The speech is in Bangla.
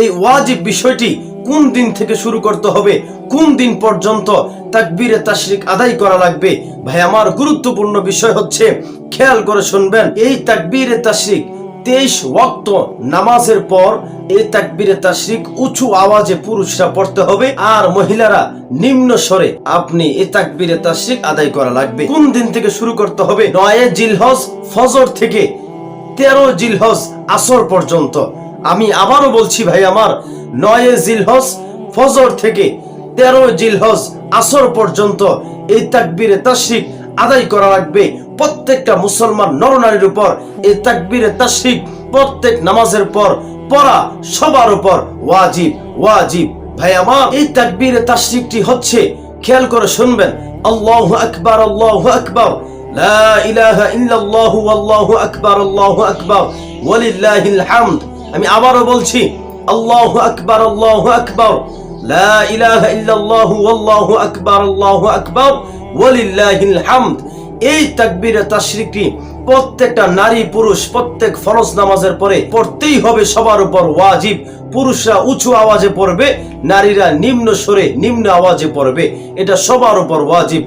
এই ওয়াজিব বিষয়টি কোন দিন থেকে শুরু করতে হবে, কোন দিন পর্যন্ত তাকবীরে তাশরিক আদায় করা লাগবে, ভাই আমার গুরুত্বপূর্ণ বিষয় হচ্ছে, খেয়াল করে শুনবেন। এই তাকবীরে তাশরিক 23 ওয়াক্ত নামাজের পর এই তাকবীরে তাশরিক উঁচু আওয়াজে পুরুষরা পড়তে হবে, আর মহিলারা নিম্ন স্বরে আপনি এই তাকবীরে তাশরিক আদায় করা লাগবে। কোন দিন থেকে শুরু করতে হবে? 9 জিলহজ ফজর থেকে 13 জিলহজ আসর পর্যন্ত। আমি আবারও বলছি ভাই আমার, 9 জিলহজ ফজর থেকে 13 জিলহজ আসর পর্যন্ত এই তাকবীরে তাশরিক আদায় করা লাগবে। প্রত্যেকটা মুসলমান নরনারীর উপর এই তাকবীরে তাশরিক প্রত্যেক নামাজের পর পড়া সবার উপর ওয়াজিব ওয়াজিব। ভাই আমার, এই তাকবীরে তাশরিকটি হচ্ছে, খেয়াল করে শুনবেন, আল্লাহু আকবার আল্লাহু আকবার, লা ইলাহা ইল্লাল্লাহু আল্লাহু আকবার ওয়ালিল্লাহিল হামদ। আমি আবারও বলছি, আল্লাহু আকবার লা ইলাহা ইল্লাল্লাহু আল্লাহু আকবার ওয়ালিল্লাহিল হামদ। এই তাকবীরে তাশরিকটি প্রত্যেকটা নারী পুরুষ প্রত্যেক ফরজ নামাজের পরে পড়তেই হবে, সবার উপর ওয়াজিব। পুরুষরা উঁচু আওয়াজে পড়বে, নারীরা নিম্ন স্বরে নিম্ন আওয়াজে পড়বে, এটা সবার উপর ওয়াজিব।